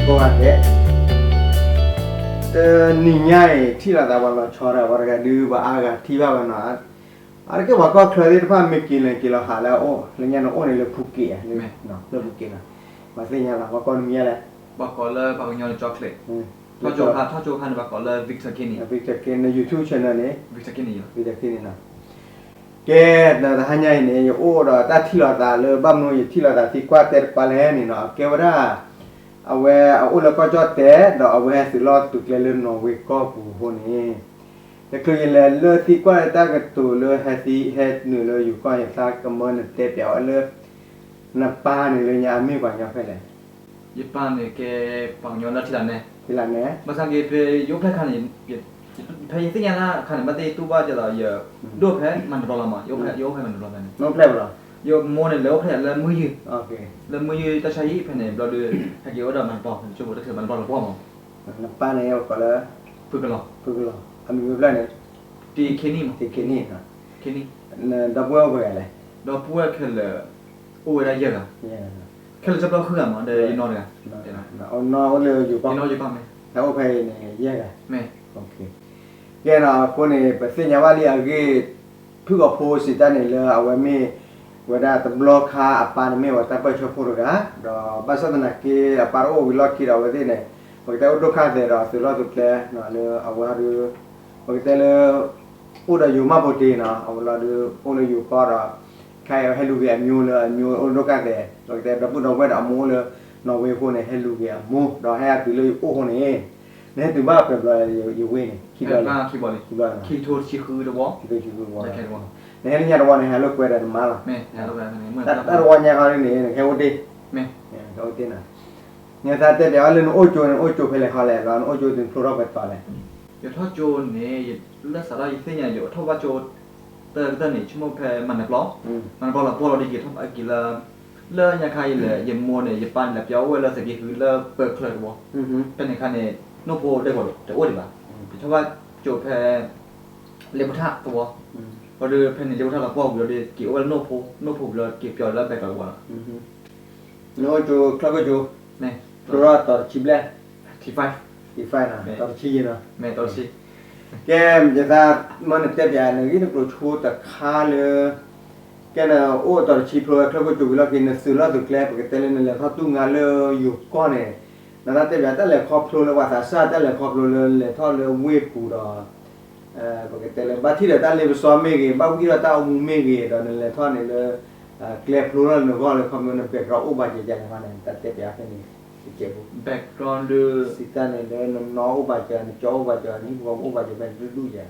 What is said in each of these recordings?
go ahead นี่ง่ายที่เราตะวันเราชอระวันกันดูว่าอากาศที่ว่าวันนั้นอะไรก็ว่าก็เคยได้ฟังไม่กินเลยกินเราหาแล้วโอ้แล้วเนี่ยเราโอ้เนี่ยเราผูกเกี่ยนี่เนาะเราผูกเกี่ยนะมาสิเนี่ยเราว่าก็มีอะไรบอกก่อนเลยปากยอนช็อกโกแลตถ้าโจพันบอกก่อนเลยวิกเตอร์กินี่วิกเตอร์กินใน YouTube channel นี่วิกเตอร์กินี่วิกเตอร์กินี่นะแกนะถ้าเนี่ยเนี่ยโอ้เราแต่ที่เราตาเลยบ้านนู้นที่เราตาที่กว่าแต่กว่าแล้วนี่เนาะแกว่าเอาไว้เอาแล้วก็จอดแต่เราเอาไว้สิรอดตุกเล่นน้องเวก็ผู้คนนี้แต่คือยังเลยที่กว่าตากตัวเลยให้ที่ให้หนูเลยอยู่ก็อย่างตากำมันเตะเปียวเลยนับป้านี่เลยยามมีกว่าอย่างไรญี่ปุ่นเนี่ยแกปากยอนแล้วที่หลังเนี่ยที่หลังเนี่ยมาสังเกตไปยกแพ้ขันนี่พยายามที่ยังนะขันมาเตะตู้บ้าจะเราเยอะดูแพ้มันรอละมั้ยยกแพ้มันรอละเนี่ยน้องแพ้หรอยกโมเนี่ยแล้วแพ้แล้วมือยืดโอเคแล้วมือยืดจะใช้แผ่นเนี่ยเราดูถ้าเกี่ยวกับมันปอกชั่วโมงถ้าเกิดมันปอกเราปอกมั้งนับป้าเนี่ยก็เลยฝึกกันหรออันนี้เป็นอะไรเนี่ยที่เคนี่มั้งที่เคนี่นะเคนี่ดับเบิลเบอร์อะไรดับเบิลคือเลยโอ้ยได้เยอะอ่ะแค่เราจะเล่าคือมั้งเดี๋ยวนอนเลยเอานอนเลยอยู่ป่ะนอนอยู่ป่ะไหมแล้วไปเนี่ยแยกกันไม่โอเคแกน่ะคนนี้ไปเสียว่าเรียกเพื่อโพสิตาเนี่ยเลยเอาไว้ไม่ว่าได้ตำรวจข้าอปานไม่ว่าแต่ไปชอบพูดกันดอกภาษาตะนักที่อปาร์โอวิลล์ที่เราไว้ที่เนี่ยบางทีอุดข้าเดี๋ยวสิเราตุกเลยน่ะเลยเอาไว้ดูบางทีเลยอุดอยู่มาพอดีนะเอาเราดูอุดอยู่ก็เราใครให้ลูกเลี้ยงมิวเลยมิวอุดข้าเดี๋ยวบางทีเราพูดเราไว้เรามูเลยน้องเวฟคนเนี่ยให้ลูกเลี้ยงมูเราให้ตีเลยโอ้คนนี้เนี่ยถึงว่าเป็นอะไรอยู่เว้ยนี่คิดบอลคิดโทษคิดคือเดวะคิดคือว่าแค่ว่าเนี่ยนี่เราวันนี้เราเปิดอะไรมาล่ะไม่เราแบบนี้เหมือนแต่เราวันนี้เขาเนี่ยแค่วันดีไม่แค่วันดีนะเนี่ยถ้าเดี๋ยวเราโอ้โจไปเลยเขาเลยเราโอ้โจถึงพลอไปต่อเลยเดี๋ยวถ้าโจเนี่ยเรื่องสาระยิ่งเสียอยู่ถ้าว่าโจเติร์นี่ชั่วโมงแค่มันนับล้อมันพอเราดีกี่ทำกี่ละเลิกยังใครเลยยังมัวเนี่ยยังปั่นแบบเย้าเวลาสักกี่คือเลิกเปิดเคลื่อนวะเป็นในคันเนี่ยโนโพได้หมดแต่อ้วนดีป่ะถ้าว่าโจแพ้เลบุท่าตัวพอเดือแพ้ในเลบุท่าเราบอกเราเดือกี่ว่าโนโพเราเก็บเกี่ยวแล้วไปก่อนวะโนโจคลับโจเนี่ยตัวต่อชิบเลยทีไฟนะต่อชีนะไม่ต่อชีแกมจะถ้ามันเต็มอย่างนึงที่เราชูแต่ค่าเลยแกน่ะโอ้ต่อชีพเลยคลับโจเวลากินซื้อแล้วถูกแล้วปกติเลยเนี่ยเขาตุ้งงานเลยอยู่ก้อนเนี่ยนั่นแต่แบบแต่เลยครอบครัวเลยว่าสาสาแต่เลยครอบครัวเลยทอดเลยเวปูดอปกติเลยบ้านที่เราแต่เลยซ้อมเมกีบ้านที่เราแต่เอามุมเมกีตอนนั้นเลยทอดเนี่ยเลยเกลียบรู้แล้วเนี่ยก็เลยคำนวณเป็นเราอุบายใจในวันนั้นแต่แต่แบบนี้เจ็บแบ็กกราวด์ดูสิตาเนี่ยเลยน้องอุบายใจนี่จ้าอุบายใจนี่ผมอุบายใจเป็นดูอย่าง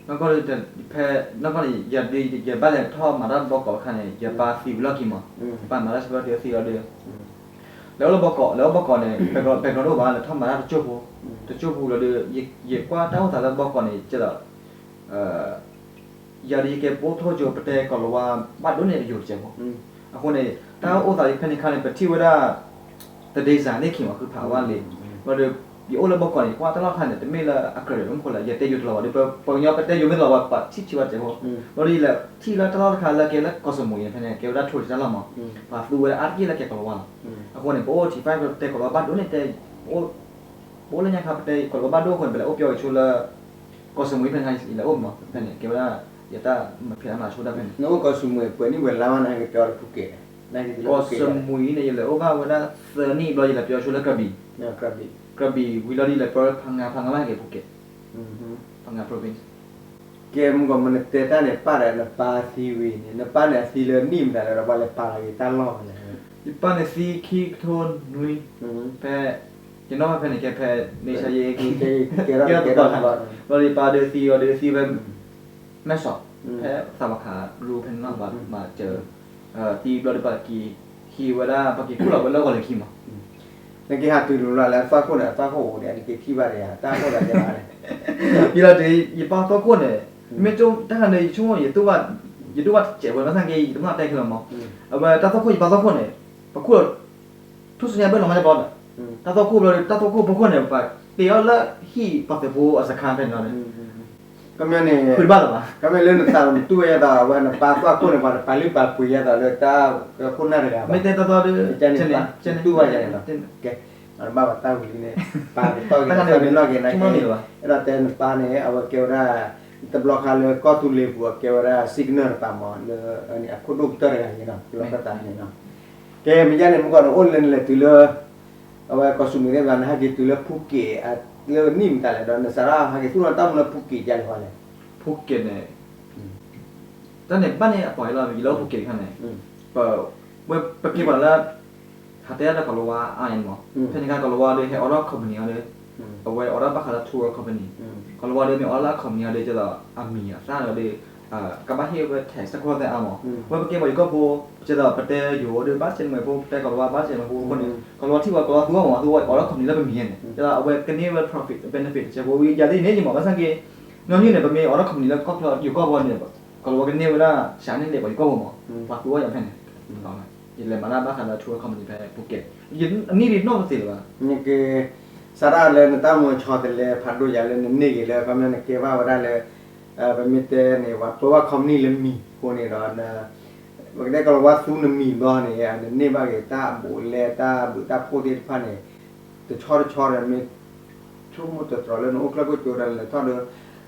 แล้วก็เลยจะแพ้แล้วก็อย่าบ้านเลยทอดมาด้านบอกก่อนคันเนี่ยอย่าปลาฟิวแล้วกินมั้งปลามาด้านสปาเกตตี้เราเดือแล้วเราบอกก่อนเนี่ยเป็นเราดูบ้านเลยทำมาแล้วจะพูเราเดือเยอะกว่าเท่าแต่เราบอกก่อนเนี่ยจะอย่าดีแกโป๊ะโทษโจประเทศก่อนเราว่าบ้านนู้นเนี่ยอยู่เจ๋งมั้งคนเนี่ยถ้าโอ้ตายคันเนี่ยเป็นที่ว่าได้แต่ดีไซน์นี่ขิงว่าคือภาวะเลยเราเดืออยู่เราบอกก่อนเนี่ยว่าถ้าเราคันเนี่ยจะไม่ละอักเสบมันคนละอย่าเตะอยู่ตลอดเดี๋ยวปองยอไปเตะอยู่ไม่ตลอดปัดชิบเจ๋งมั้งเราดีแหละที่เราถ้าเราคันแล้วแกแล้วก็สมุยเนี่ยแกได้โทษจะละมั้งป่าดูว่าอาร์กี้แล้วแกก็ระวังคนเนี่ยโอ้ที่ไฟเตะก่อนว่าบ้านนู้นเนี่ยเตะโอ้แล้วยังครับเตะก่อนว่าบ้านนู้นคนไปแล้วโอ้ย่อยชุลก็สมุยเป็นไงอีแล้วโอ้มั้งเนี่ยแกว่าอย่าตาเพียงมาชุดได้เป็นโน้ก็สมุยเปิดนี่เวลามันให้จอดภูเก็ตได้ที่ก็สมุยเนี่ยเลยโอ้ว่าเวลาเซอร์นี่เราจะแบบชุลกระบี่วิลล่าดีเลยเพราะพังงาไม่ให้เก็บภูเก็ตพังงา province เกมก็มันเตะตาเนี่ยป้าเนี่ยป้าซีวีเนี่ยป้าเนี่ยซีเลอร์นิ่มแต่เราบ้านเลยป้าเลยตาล้อเนี่ยญี่ปุ่นเนี่ยซีคิกโทนนุยแพ้จะน้องแพ้เนี่ยแกแพ้ในชายเองแกต่อเราเลยป้าเดอซีเป็นแม่สอบแพ้สามขารูเพนนอกมาเจอที่เราเลยป้าขี่เวลาปกี้คู่เราเวลาก็เลยขี่มานั่นคือหาตัวรู้แล้วฟ้าคนเนี่ยฟ้าโหเนี่ยนี่คือที่บ้านเนี่ยตาโหอะไรจะมาเนี่ยยี่เราจะยี่ป้าฟ้าคนเนี่ยไม่จงถ้าในช่วงยี่ตัวว่าเจ็บวันมาสังเกตยี่ตัวมาแต่คือเรามองเอาไปตาฟ้าคนยี่ป้าฟ้าคนเนี่ยปะคู่ทุกสิ่งอย่างเป็นเราไม่ได้บอลตาฟ้าคู่เราตาฟ้าคู่ปะคู่เนี่ยไปเดี๋ยวละฮีปักเตปูอาศัยคานเป็นเราเนี่ยก็ไม่เนี่ยคุยบ้านหรอก็ไม่เล่นตามตัวยัดเอาวันป้าฟ้าคนเนี่ยไปลิบป้าปุยยัดเอาเลยตาคนนั่นเลยไม่แต่ตาตัวเช่นตัวยัดเอาโอเค ba ba ta wi ne pa to ke ta ne no ke na ke era ten pa ne awa ke ora ta block ha le ko tu le bu ke ora signal ta mo le ni ko doctor ya ni no lo ka ta ni no ke mi ya ne mo ko on le tu le awa ko su mi ne ba na ha ke tu le pu ke a le nim ta le don sa ra ha ke tu na ta mo le pu ke ja le ho le ภูเก็ตเนี่ยตอนเนี่ยบ้านเนี่ยปล่อยเราอยู่แล้วภูเก็ตข้างในเปิดเมื่อปกี้วันละหัดได้แล้วก็รู้ว่าอ่านมั้งเพื่อนกันก็รู้ว่าเลยให้ออร์คอมพานีเลยเอาไว้ออร์บัคคาร์ทัวร์คอมพานีก็รู้ว่าเลยมีออร์คอมพานีเลยจะละอามีอ่ะสร้างเลยกับบ้านที่เว้ยแท็กสักคนแต่เอามั้งเมื่อกี้วันอยู่ก็พูจะละประเทศอยู่เดือนบ้านเช่นเหมือนพูแต่ก็รู้ว่าบ้านเช่นเหมือนพูคนนึงก็รู้ว่าที่ว่าก็รู้ว่าตัวออร์คอมพานีแล้วเป็นมีเนี่ยจะละเอาไว้กันนี่ว่า profit benefit จะพูวิจารณ์นี่ยิ่งบอกว่าสังเกตน้องนี่เนี่ยเป็นมีออร์คอมพานีแล้วก็อยู่ก็วันเนี่ยก็รู้ว่ากันนี่เวลาฉากนี่เด็กอยู่ก็วันมั้งฝากตัวอย่างแค่ไหนเอาไหมยินเลยมาแล้วบ้านคาร์ทัวร์คอมพานีไปภูเก็ตยินนี่ดีโน่สิหรือวะนี่คือสาระเลยนะตามชอตเลยพัดดูอย่างเลยนี่กี่เลยก็มันเกี่ยวว่าได้เลยเป็นมิเตเนี่ยว่าเพราะว่าคอมนี่เลยมีคนนี่รอนะบางทีก็ว่าซูนมีบ้านเนี่ยนี่บางทีตาบุเลตาบุตาโคตรพันเนี่ยแต่ชอเลยมีชั่วโมงตัวตลอดเลยโอ้คลับก็จูดเลยทอดเลย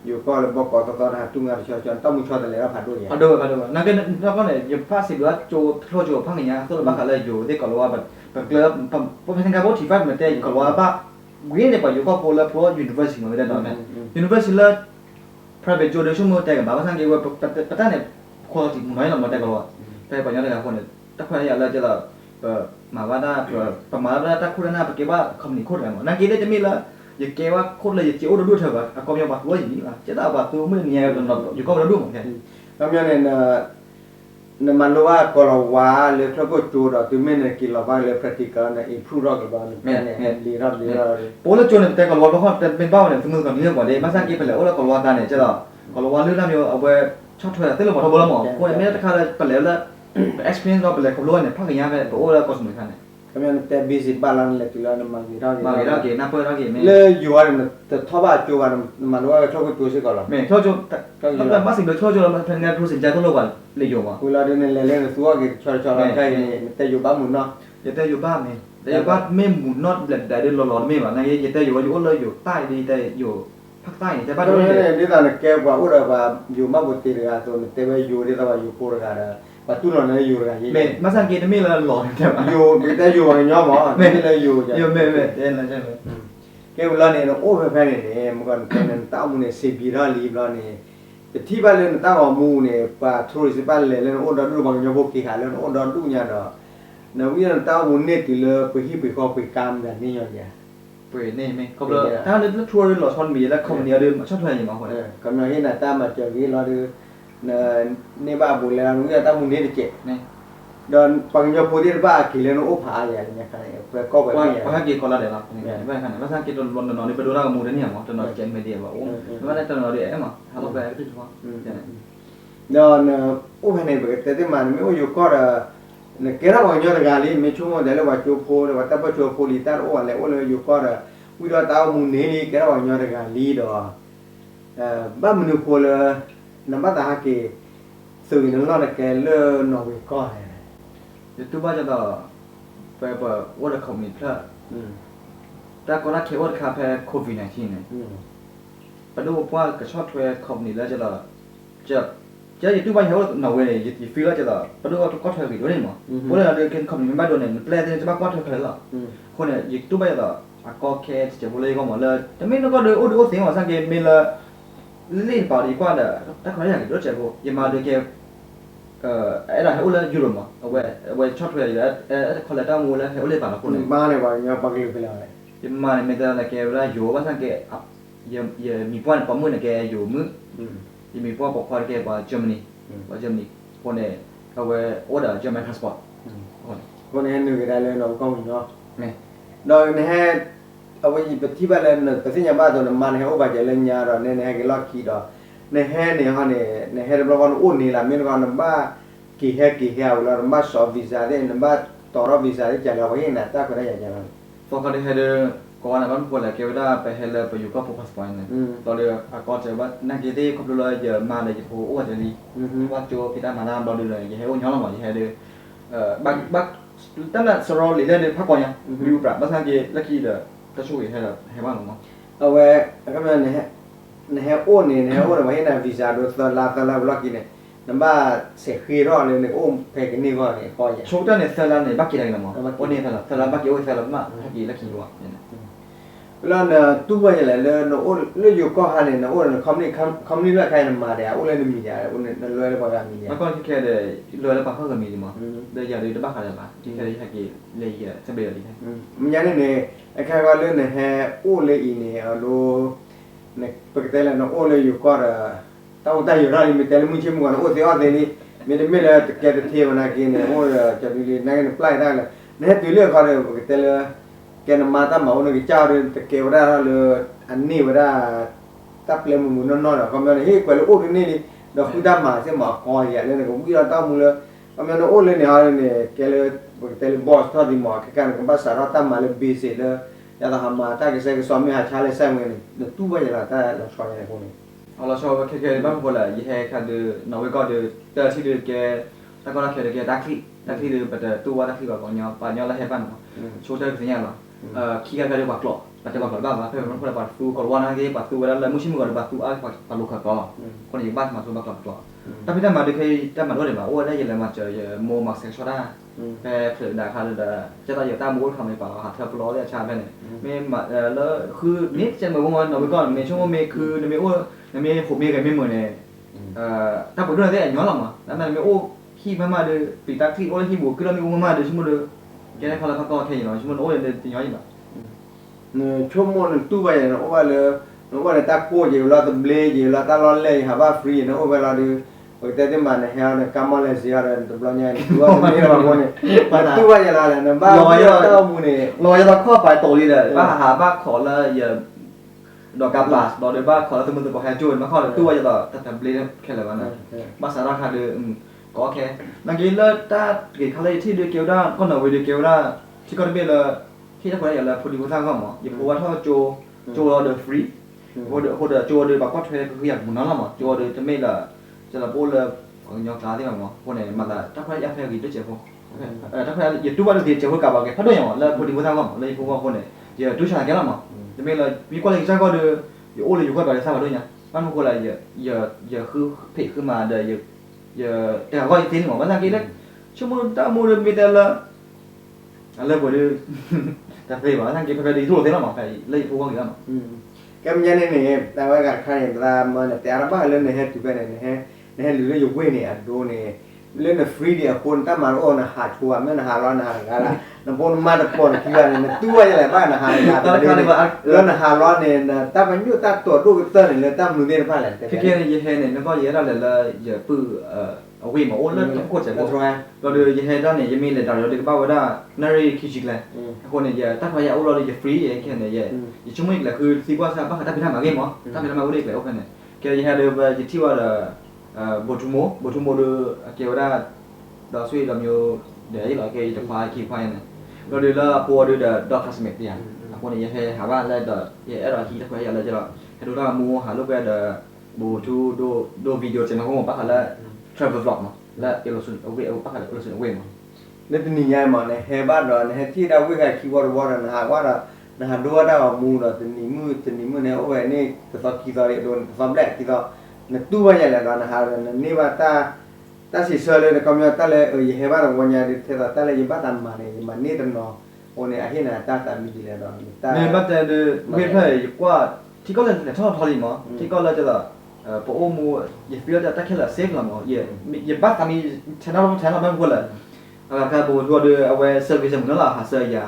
อยู่ก็เลยบอกต่อนะตุ้งงานชอต้องมีชอตเลยแล้วพัดดูอย่างพัดดูนั่นก็แล้วก็เนี่ยยังพาสิบว่าโจทั่วโจพังอย่างเงี้ยตัวบ้านเขาเลยอยู่ที่ก็รู้ว่าแบบเกลือพอเป็นการบอกที่ฟ้าเหมือนแต่ก็รู้ว่าบ้าวิ่งเนี่ยไปอยู่ก็พอแล้วเพราะ university มันไม่ได้ตอนนั้น university แล้ว private โจเดียวชั่วโมงแต่กับบ้านสังเกตว่าปัตตาเนี่ยquality น้อยลงมาแต่ก็รู้ว่าแต่ปัญญาในการคนเนี่ยถ้าคนอยากเราจะเรามาว่าได้ประมาณว่าถ้าคุณน่าไปเก็บว่าคำนี้โคตรแรงนั่นกินได้จะมีละอย่าเก็บว่าโคตรเลยอย่าเจียวดูเถอะว่าก็ยังบัดว่าอย่างนี้ละจะได้บัดตัวไม่เนี่ยจนเราอยู่ก็เราดูเหมือนกันแล้วเนี่ยเนี่ยมันรู้ว่าก็เราว่าเลยคลับก็จูดตัวไม่เนี่ยกินเราบ้างเลย practical เนี่ย improve เรากับบ้านเนี่ยดีเราโอ้แล้วโจเนี่ยแต่ก็รู้ว่าเขาเป็นบ้าเนี่ยสมมติก่อนนี้ก่อนเลยมาสังเกตไปแล้วโอ้แล้วก็รู้ว่าตาเนี่ยจะเราก็รู้ว่าเรื่องนั้นอยู่เอาไว้ชอบเถอะแต่เราบอกเราบอกแล้วหมอคนไม่ได้ตะคาเลยไปแล้ว experience เราไปเลยเขารู้เนี่ยพักอย่างเงี้ยไปโอ้แล้วก็สมุนไพรเนี่ยก็มันแต่ busy บ้านเราเลยตัวเรามากี่เราเกี่ยน่าเปิดเราเกี่ยเลยอยู่ว่าแต่ทว่าจูว่ามันว่าชอบก็จูสิก่อนหรอไม่ชอบจูแล้วมาสิ่งเดียวชอบจูเราเป็นงานผู้สินใจต้องรู้ว่าเลยอยู่ว่าเวลาเดินเล่นตัวก็ชอบใช่แต่อยู่บ้านหมุนเนาะอย่าแต่อยู่บ้านนี่แต่อยู่บ้านไม่หมุนนอดแบบใดเดินร้อนๆไม่ว่านั่นอย่าแต่อยู่ว่าอยู่เลยอยู่ใต้ดีแต่อยู่ภาคใต้นี่แต่บ้านเราเนี่ยนี่ตอนแกว่าอุดว่าอยู่มาบุตรเรือตัวแต่ว่าอยู่ที่ว่าอยู่โคราชปัจจุบันเนี่ยอยู่อะไรไม่มาสังเกตไม่ละหลอนแต่ว่าอยู่แต่อยู่อย่างย่อมอ๋อไม่เลยอยู่อยู่ไม่เด่นแล้วใช่ไหมแกเวลาเนี่ยโอ้แฟนเนี่ยมันก็เป็นตั้งมูเนี่ยเสียบีราลีบลาเนี่ยแต่ที่บ้านเลยตั้งเอามูเนี่ยป่าทัวริสต์บ้านเลยแล้วโอ้ดอนดูบางอย่างพวกกี่หาแล้วโอ้ดอนดูเนี่ยเนาะเนี่ยวิญญาณตั้งมูเนี่ยติเลยไปฮิปไปขอไปกามแบบนี้อย่างเงี้ยไปนี่ไหมเขาเลยถ้าเรื่องทัวร์หล่อชอนมีแล้วคอมเนียเดินชอบทัวร์อย่างมาคนกำลังเห็นหน้าตามาเจอวิเราดูเนี่ยบ้าบุญแล้ววิญญาณตั้งมูเนี่ยเจ็บนี่ดอนปังยาพูดบ้ากี่เลนโอ้ผาอย่างเงี้ยครับเพื่อก็แบบนี้ว่ากี่คนละเดี๋ยวเราไม่ขนาดว่าสังเกตโดนนี่ไปดูหน้ามูดเนี่ยมั้งจนเราเจนไม่ดีว่าโอ้ไม่ได้จนเราเดี๋ยวมั้งถ้าเราไปที่ชัวดอนโอ้ภายในแบบแต่ที่มันไม่โอ้อยู่ก็เนี่ยแกเราบอกยอดกาลีไม่ชั่วโมงเดี๋ยวเราว่าจูโพหรือว่าตั้งแต่จูโพลิตาโอ้อะไรโอ้เลยอยู่ก็วิธีตั้งมูนี่นี่แกเราบอกยอดกาลีดอบ้านมนุษย์โพเลยน้ำบ้านตาฮักเกสื่อนั่นเราเนี่ยแกเลื่อนนอร์เวย์ก็เดี๋ยวตัวบ้านจะต่อไปว่าจะคอมมิตแล้วแต่ก็รักแค่ว่าคาแพ้โควิด-19เนี่ยไปดูว่าก็ชอบทัวร์คอมมิตแล้วจะต่อจะอยู่ตัวบ้านเขาหนาวเลยอยู่ฟีลแล้วจะต่อไปดูว่าก็ทัวร์วิดีโอเนี่ยมั้งเพราะเราเดินกินคอมมิตไม่บ้านโดนเนี่ยแปลจะบ้านก็ทัวร์เลยหรอคนเนี่ยอยู่ตัวบ้านจะต่อก็แค่จะพูดเลยก็หมดเลยแต่ไม่ต้องก็ดูสิ่งว่าสังเกตมีละเล่นป่าดีกว่าเด้อถ้าใครอยากดูจะพูดยังมาดูแค่အဲ့ဒါဟိုလေယူလို့မအဝဲ short ရည်အဲ့ခေါ်လက်တောင်းငိုလဲဟိုလေပါလားခုနေမားနေပါညပါကလေးပြလာတယ်ဒီမားနေမြတဲ့ကဲလာယူဘာစံကဲရမီပွန်ပမှုနေကဲယူမှုဒီမီပွန်ပေါ်ခေါ်ကဲပါဂျာမနီခုနေအဝဲ order German passport ခုနေနေကြတယ်တော့ကောင်းပြီနော်တော့နေအဝဲပတိပါလဲပစညဘာတော့မန်ဟဲဥပါကြလဲညာတော့နေကလောက်ခီတော့ในแห่เนี่ยฮะในแห่เราก็อุ่นนี่ล่ะมีก็นำบ้ากี่แห่แล้วนำบ้าสอบวีซ่าได้นำบ้าต่อรอบวีซ่าได้จังเราเห็นน่ะตาก็ได้อย่างนั้นพอเขาได้ให้ก่อนน่ะมันควรแหละเกี่ยวได้ไปให้เลยไปอยู่กับพาสปอร์ตเนี่ยตอนเดียวก็จะว่านักเรียนที่ครบเลยเยอะมาเลยจะโหอ้วนจะดีว่าโจพี่ตามาดามเราดูเลยให้อ้วนย้อนลงมาให้เลยบัก ตั้งแต่สโลว์เลยเนี่ยพักก่อนยังวิวแบบภาษาอังกฤษลักกี้เดอจะช่วยให้เราให้บ้างหรือเปล่าเอาไว้ก็มันเนี่ยโอ้เนี่ยโอ้เนี่ยว่าให้นาวีซ่าดูตลาดบล็อกกินเนี่ยน้ำบ้าเสกขี้รอเลยเนี่ยโอ้เพกนี่ก็เนี่ยคอยอย่างช่วงนั้นเนี่ยเซลล์เนี่ยบักกี้ได้กันมั้งวันนี้เซลล์บักกี้โอ้เซลล์มาลักกี้ลักกี้วะแล้วเนี่ยตู้ว่าอย่างไรเลยเนี่ยโอ้เรื่องอยู่ก็หาเนี่ยนะโอ้เนี่ยคำนี้เรื่องใครนำมาเดี๋ยวโอ้เลยมีเดี๋ยวโอ้เนี่ยเรื่องอะไรพอจะมีเดี๋ยวแล้วก็ที่แค่เดี๋ยวเรื่องอะไรบ้างเขาก็มีดีมั้งเดี๋ยวอย่าเดี๋ยวบ้าอะไรบ้างที่แค่ที่ลักกี้เลยจะเบื่อเลยมันยังเนี่ยไอ้ใครก็เรื่องเนี่ยโอ้เลยอีเนี่ยดูเนี่ยปกติแล้วเนี่ยโอ้เลยอยู่ก็ตั้งแต่อยู่ร้านนี้มีแต่ละมื้อชิมกันโอ้เสียอดเลยนี่มีแต่ไม่เลยแกจะเที่ยวนะกินเนี่ยโอ้จะมีนั่งในปลายได้เลยเนี่ยตัวเรื่องเขาเลยปกติเลยแกนมาตั้งมาโอ้เนี่ยเจ้าเดินตะเกียบได้เลยอันนี้ว่าได้ตับเลี้ยงมือนอนๆก็มันเฮ้ยกว่าโอ้ตัวนี้นี่ดอกคุดามาเสียหมอกอยอย่างเนี่ยก็วิ่งตั้งมือเลยก็มันโอ้เลยเนี่ยเนี่ยแกเลยปกติเลยบอสทอดดีหมอแค่การกับภาษาเราตั้งมาเลยบีสิเลยya dah hama ta ke sai ke suami ha chale sai ngene de tu ba ya la ta la chwa ne ko ni เอาเราชอบแค่บ้างคนละยี่ห้อคันเดือนอร์เวย์ก็เดือเตอร์ที่เดือแกตะก็เราแค่เดือแกดักที่เดือแต่ตัวดักที่แบบก่อนย้อนป่านย้อนละให้บ้านโชว์เตอร์สิ่งอย่างละขี้กันก็เดือบักหลอกปัจจุบันก่อนบ้างว่าเพื่อนคนละบัตรฟูก่อนวันนั้นที่บัตรฟูแล้วมุชิมก่อนบัตรฟูบัตรลูกก็คนอีกบ้านมาตัวบักหลอกตัวแต่พี่ได้มาดูเคยได้มาด้วยเลยว่าโอ้ได้ยินเลยมาเจอโมมักเซ็กชวลได้แพ้เผลอด่าคาเลยจะต้องอยู่ตามมูดทำในป่าหาเธอปล้อเลยชาไปเนี่ยไม่มาแล้วคือนิดจะเหมือนว่าเราไปก่อนไม่ช่วงว่าเมคือไม่โอ้ไม่ผมมีกันไม่เหมือนเนี่ยถ้าผมเรื่องได้ย้อนหลังมาแล้วมันไม่โอ้ขี้มาเลยปีตักที่โอ้ขี้บวกคือเราไม่โอ้มาเลยชั่วโมงเลยแกได้เขาแล้วพักก็แค่อย่างน้อยชั่วโมงโอ้เลยย้อนอยู่แบบเนี่ยชั่วโมงนึงตู้ไปเนี่ยโอ้ว่าเลยโอ้ว่าเลยตาโก้อยู่แล้วตะเบลอยู่แล้วตาล้อนเลยหาว่าฟรีนะโอ้เวลาดูโอ้แต่ที่มันเนี่ยฮะเนี่ยกำมะเลยเสียเลยตะบลเนี่ยตัวนี้เราคนเนี่ยตู้ว่าอย่างไรเนี่ยบ้าเต้ามูเนี่ยรอจะต้องข้อไปโตเลยเลยบ้าหาบ้าขอแล้วอย่าดอกกาบลาสดอกเดบ้าขอแล้วตัวมันตัวแฮจูนมาข้อเลยตู้ว่าจะต่อแต่เบลแค่ไหนวะนะภาษาราคาเดือก็แค่นักกีฬาถ้าเกิดเขาเลยที่เดือเกียวด้าก็หน่วยเดือเกียวด้าที่ก็ได้เบลที่ถ้าคนอยากเลยพอดีก็สร้างก็หมออย่าพูดว่าถ้าโจเราเดือฟรีโหเดือโจเดือแบบก็เทรดคืออย่างหมุนนั่นละหมอโจเดือจะไม่ละจะละโบเลยของยอกลาที่แบบหมอคนไหนมาละถ้าใครอยากให้กินด้วยเจ้าพวกถ้าใครอยากดูว่าเดือเจ้าพวกกับอะไรถ้าด้วยอย่างหมอแล้วพอดีก็สร้างก็หมอเลยพวกว่าคนไหนอย่าดูชนะแก่ละหมอจะไม่ละมีคนเลยสร้างก็เดืออย่าโอ้เลยอยู่ก็แบบสร้างมาด้วยเนี่ยบ้านพวกคนอะไรอย่าคือเพจขึ้นมาเดืออย่าแต่ก็อีกทีนึงหมอว่าสร้างกี่เล็กชั่วโมงตั้งมูลมีแต่ละอะไรพวกเดือแต่เพจว่าสร้างกี่เพจดีทั่วเท่าหมอใครเลยพวกว่ากี่ละหมอก็มันยังเนี่ยแต่ว่าการขายรามันแต่อาบ้าเรื่องเนี่ยถูกไหมเนี่ยหรือเรื่องอยู่เว้ยเนี่ยดูเนี่ยเรื่องฟรีเดียคนถ้ามาโอ้นะหาชัวไม่นะหาร้อนนะหาอะไรน้ำปนมาตะปนที่ว่าเนี่ยตัวอะไรบ้างนะหาอะไรเรื่องนะหาร้อนเนี่ยถ้ามันอยู่ถ้าตัวดูเตอร์เนี่ยถ้ามันเรียนบ้างแหละแค่เนี่ยยี่ห้อเนี่ยแล้วก็ยี่ห้ออะไรละอย่าปื้อเอาวิ่งมาโอ้เลิศต้องกดใจพวกเราเดี๋ยวยี่ห้อด้านเนี่ยยังมีเลยแต่เราเด็กบ้าว่าได้นารีคิชิกเลยคนเนี่ยอย่าถ้าพยายามเราเลยอย่าฟรีอย่างแค่เนี่ยอย่าชั่วโมงอีกแหละคือซีกว่าซาบ้าถ้าไปทำอะไรมั้งถ้าไปทำอะไรก็เลยโอเคเนี่ยแค่ยี่ห้อเดิมจะที่ว่าบทูโมเดือเกี่ยวได้ดอกสุยดอกโยเดี๋ยวเราเกี่ยวจะควายขี้ควายเนี่ยเราเดือละปัวเดือดอกคาสเมตเนี่ยคนเนี่ยให้หาว่าอะไรเดือเนี่ยเราขี้ตะควายอะไรจะเราให้ดูว่ามูหาลูกแกเดือบูทูดูวิดีโอจะมาของผมปักแล้ว travel vlog มั้งแล้วเอลสุนเอาไว้เอาปักแล้วเอลสุนเอาไว้มั้งเนี่ยตัวนี้ยังมั้งเนี่ยเฮบ้านเราเนี่ยที่เราวิ่งคีย์บอร์ดนะหากว่านะฮะดูว่าเรามูเราตัวนี้มือเนี่ยโอ้ยนี่ตัวคีย์บอร์ดโดนฟอร์มแรกที่เราเนี่ยตัวอย่างไรกันนะฮะนี่ว่าถ้าสิเซอร์เลยเนี่ยก็มีแต่เลยเฮบ้านเราวันนี้ที่แต่เลยยิ่งบ้านมาเนี่ยมันนี่ตัวน้องโอ้เนี่ยอาเห็นนะตามีดีเลยเราเนี่ยบ้านแต่เดือเว้ยเพื่อกว่าที่ก็เลยเนี่ยชอบทอลิมั้งที่ก็เลยจะละพอโอมูอย่าฟิลจะตั้งแค่ละเซฟละมั้งอย่าบ้านตามีชนะบ้างคนละการบูทัวร์เดือเอาไว้เซอร์วิสเหมือนเราหาเซอร์ยา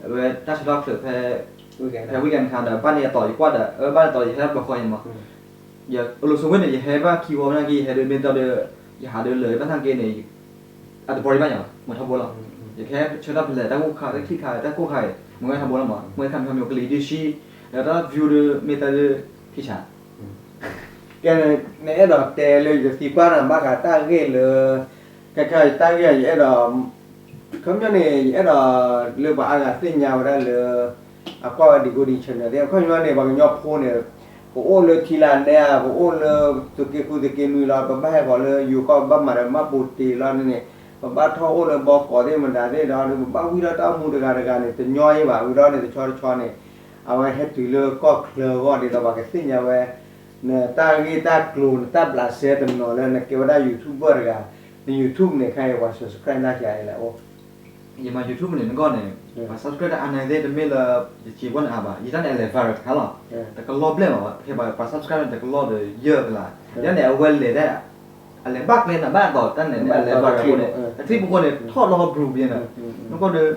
เอาไว้ถ้าชอบเสือแพ้วิกันคันเดบ้านเนี่ยต่อยกว่าเด้อบ้านต่อยแค่บ่ค่อยมั้งอย่าเราสมมติเนี่ยอย่าให้ว่าคีย์เวิร์ดนั่นกี่ให้เดินเป็นตัวเดืออย่าหาเดินเลยบ้านทางเกณฑ์เนี่ยอาจจะบริบ้านอย่างเหมือนทำบัวหรอกอย่าแค่ชนะเป็นเลยตั้งกูขายตั้งที่ขายตั้งกูขายมึงไม่ทำบัวหรอกมั้งมึงทำอยู่กับลีดิชีแล้วถ้าวิวเดือเมตาเดือพี่ชาแกเนี่ยดอกแต่เลยจะสีฟ้าน่ะบ้ากาตาเกเลยใกล้ๆตาเกยดอกเขาจะเนี่ยดอกเรื่องว่าอากาศเส้นยาวได้เลยก็ดีกูดีเช่นเดียวเขาจะเนี่ยบางยอดโคเนี่ยโอ้เลยทีละเนี่ยโอ้เลยตุกเกนูเราก็ไม่ให้พอเลยอยู่ก็บ้ามาแล้วมาบูตีเราเนี่ย ba tho o le bo ko de man da de da ba wi da ta mu de ga ne te nyo yi ba wi da ne te cho ne a wa he tu le ko kle go de da ba ke sin ya we ne ta gi ta klu ta bla se de no le ne ke wa da youtuber ga ni youtube ne khai wa subscribe na ja la o giờ mà YouTube mình có này mà subscribe anh này đây mình là chỉ quan à bà chỉ đang là viral khá làแต่ก็รอบเลยmà khi mà subscribeแต่ก็รอบเลยเยอะเลยแล้วเนี่ยเวลเลยได้อะไรบ้างเลยนะบ้างต่อตั้งเนี่ยอะไรviralเนี่ยแต่ที่บางคนเนี่ยทอดรอบรูปเนี่ยนะแล้วก็เดิน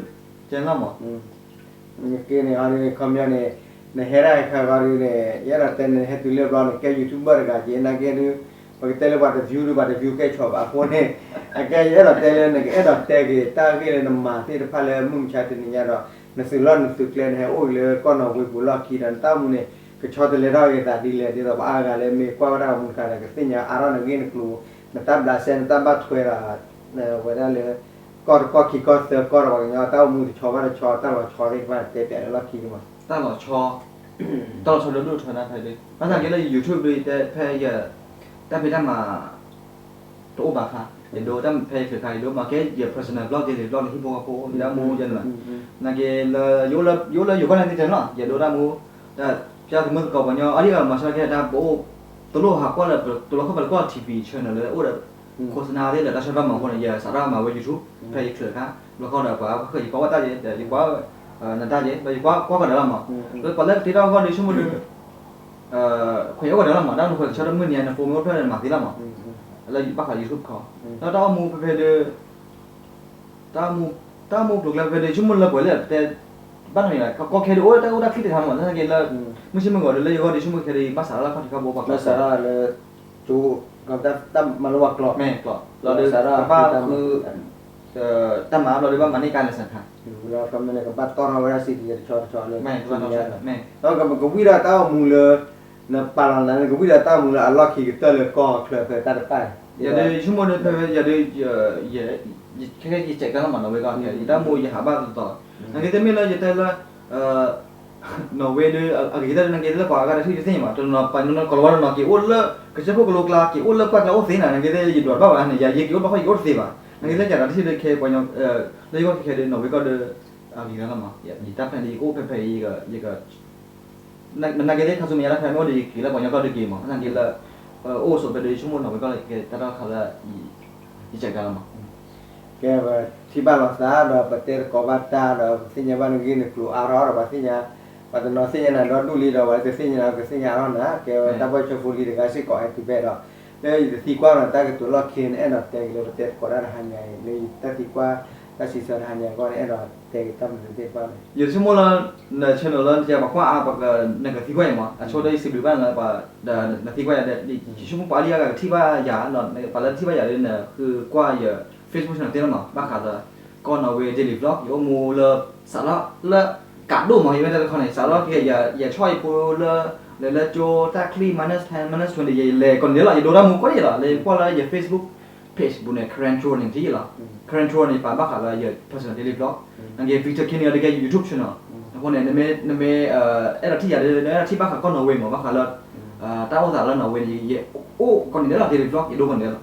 เจนแล้วมั้งนี่คือเนี่ยอันนี้คำยันเนี่ยในเฮร่าข้าวการีเนี่ยยันแต่เนี่ยให้ตัวเลือกเราเนี่ยแกยูทูบเบอร์กันเจนนะแกดูพอแกเลือกว่าจะวิวแกชอบอ่ะคนเนี่ยแกยันแต่เนี่ยแกยันแต่แกตาแกเนี่ยมาที่จะพาเลยมุ่งชาตินี่ยันเราเนี่ยสื่อล้อนสื่อเคลียร์ให้โอ้ยเลยก็นเอาไปบุลลักขีดันตามุเนี่ยก็ชอบแต่เลยเราอย่างแต่ดีเลยที่เราบ้ากันเลยมีความรักมุ่งกันเลยก็สิ่งอย่างอารมณ์เนี่ยกินกลัวเนี่ยตาบลาเซนตาบัดช่วยเราเนี่ยเวลาเลยก็ขี้ก็เสือก็ระวังเนี่ยตามุ่งที่ชอบว่าชอบตาว่าชอบที่ว่าเตะแต่เราขี้มาตลอดชอตลอดชอเรื่องดูเท่านั้นไปเลยภาษาอังกฤษเลย YouTube เลยแต่แพ้เยอะแต่ไม่ได้มาตัวบ้าค่ะเดี๋ยวดูแต่แพ้คือใครดูมาแค่เยอะ personal blog เดี๋ยว blog ที่โบกับโบมีด้ามูยันละนั่นก็เลยอยู่ก็นั่นที่เจนละอย่าดูด้ามูแต่จะถึงมือกับวันยออันนี้ก็มาใช้แค่ด้าโบตัวโลหะก็เลยตัวโลหะก็ทีวีช่องเลยโอ้เด็กโฆษณาที่เด็กเราใช้บ้างบางคนเนี่ยสาระมาไว้ YouTube แพ้เถื่อนค่ะแล้วก็เด็กว่าเคยบอกว่าตาเจ๊เดี๋ยวว่านั่นตาเจ๊ไปว่ากันเดี๋ยวละมั้งแล้วตอนแรกที่เราก็ในชั่วโมงนึงคุยกันเดี๋ยวละมั้งด้านนู้นเขาจะมือเนี่ยนะโฟมก็เพื่อนมาที่ละมั้งแล้วบ้าขาย YouTube เขาแล้วตามูไปเดตามูปลุกแล้วไปเดชั่วโมงละบ่อยเลยแต่บ้านไหนก็แค่ดูโอ้แต่ก็ได้คิดจะทำหมดนั่นเองแล้วไม่ใช่มึงก่อนเลยก็ในชั่วโมงแค่ดีภาษาละเขาที่เขาบอกว่าภาษาเลยจูกับตั้มมาลวกกรอบแม่กรอบเราเดินกับป้าคือตั้มมาเราเดินว่ามันในการเดินทางเราทำในกับป้าต้อนเราเวลาสิที่จะชอเลยแม่แม่แล้วกับวิราต้ามูเลยนะปาลังนั้นกับวิราต้ามูเลยอัลลอฮ์ขี้กิตเลยก็เคลื่อนตัดไปอย่าเดินชั่วโมงนึงไปอย่าเดินอย่าแค่ยี่เจ็ดกันแล้วมันเอาไว้ก่อนอย่าตั้มมูอย่าหาบ้านต่อนั่นก็จะไม่เลยอย่าแต่ละนอร์เวย์ด้วยอะไรที่นั่นก็จะกว่ากันที่ที่นี่มาจนเราไปนู่นก็รู้ว่าเราเกี่ยวเลยก็จะพวกโลกลาเกี่ยวเลยก็จะโอ้สินะนั่นก็จะยืดบ้าอันนี้อย่าเกี่ยวบ้าเขาอยู่สิบ้านั่นก็จะจากที่เดินแค่ไปยังเลยก็แค่เดินนอร์เวย์ก็เดินอะไรนั่นละมั้งอย่าตั้มแผ่นดีโอ้แผ่นไปอีกนั่นก็จะเขาสมัยละแผ่นโอ้ดีกี่แล้วไปยังก็เดินกี่มั้งนั่นก็จะโอ้สุดไปเดินชั่วโมงนอร์เวย์ก็เลยแต่เราเขาละยี่เจ็ดกันละมั้งแกว่าที่บ้านเราซาเราประเทศกอบาตาเราสิ่งอย่างบ้านกินกลัวอารอเราสิ่งอย่างปัตตานสิ่งอย่างนั้นเราดูลีเราว่าสิ่งอย่างเราสิ่งอย่างเรานะแกว่าตาบอดชฟูลีเด็กอาศัยก่อไอ้ที่เบเราเลยที่กว่าเราตาก็ตัวล็อกเคนเอ็นเราแต่เราประเทศกอดาหันใหญ่เลยตาที่กว่าตาสิสารหันใหญ่ก็เอ็นเราแต่ตั้มประเทศบ้านอยู่ชั่วโมงละในช่องเราจะบอกว่าอาบอกในกที่ว่าอย่างมั้งช่วงได้10 วันแล้วป่ะในที่ว่าอย่างชั่วโมงปารีก็ที่ว่าอย่างนั้นในปารีที่ว่าอย่างนี้เนี่ยคือกว่าอย่างFacebook ช่องเต็มมั้งบ้าขาดก็นอร์เวย์เดลิฟล็อกอยู่มูเลสาระเลกัดดูมั้งยังไม่ได้คนไหนสาระที่อย่าช่วยพูเลโจตาคลีมันส์10 มันส์วันเดียวเลยคนเดียวละอย่าดูด้ามูก็อย่าละเลยเพราะอะไรอย่า Facebook page บุญเนี่ย current troll อย่างที่ละ current troll ในป่าบ้าขาดอย่า personal daily vlog นั่นคือฟีเจอร์แค่นี้เราได้แค่ YouTube channel คนเนี่ยในที่อย่าเลยที่บ้าขาดก็นอร์เวย์มั้งบ้าขาดแล้วถ้าภาษาเรานอร์เวย์อย่าโอ้คนเดียวละ daily vlog อย่าดูคนเดียว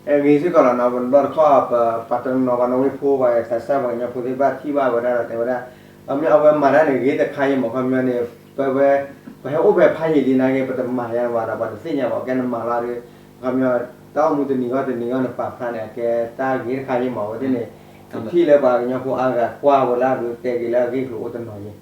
Gizi kalau nak benar kau patron nak nawi pu bayi sasa bayi nyapu tiba tiba benar atau benar. Kami awal mana ni kita kaya macam ni bayi obat payah di nagi patron mahal wara pada sini awak kan malah ni kami tahu mungkin ni ni papan ni ke tak kita kaya mau tu ni.ที่เลยbayi nyapu agak kuah wala tu tegi lagi tu utan lagi.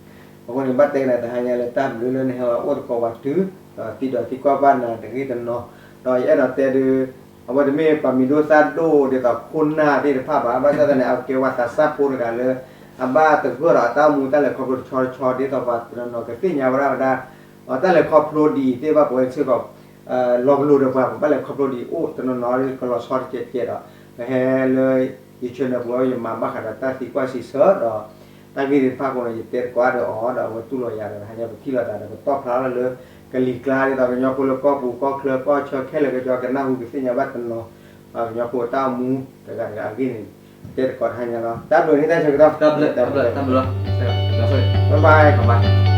Aku ni batek nak hanya letak dulu ni hawa ut kau waktu tidak tikau ban tegi tenno. Doi ada tadiเอาไว้เมื่อปามิโดซาโดเดี๋ยวกับคุณหน้าที่ภาพอาบ้าจะเนี่ยเอาเกวัตซาพูดกันเลยอาบ้าแต่เพื่อเราต้ามูตั้งแต่ขอบชอที่ต่อไปเราเนาะก็สิ่งยาวราได้ตั้งแต่ขอบโรดีที่ว่าผมชื่อแบบลองรู้เดี๋ยวว่าผมตั้งแต่ขอบโรดีโอ้ตอนนั้นน้อยก็เราชอตเจ็ดอ่ะแต่เลยยิ่งเชื่อนะว่าอย่ามาบ้าขนาดตั้งที่กว่าสิเสิร์ชอ่ะตั้งที่ภาพคนเราเจ็ดกว่าเดี๋ยวอ๋อเดี๋ยวว่าตู้เราอยากอะไรฮะที่เราได้เดี๋ยวต้องพลาดเลยกลีกลาที่ตอนนี้คนละก็ปูก็เคลือก็เชื่อแค่เลยก็จะกันหน้าหูกิสิญญาบัตรเนาะนี้คนต้ามูแต่กันกันกินเด็ดก่อนให้เนาะตัดโดยที่ได้เชื่อกันตัดเลยบ๊ายบายบ๊ายบาย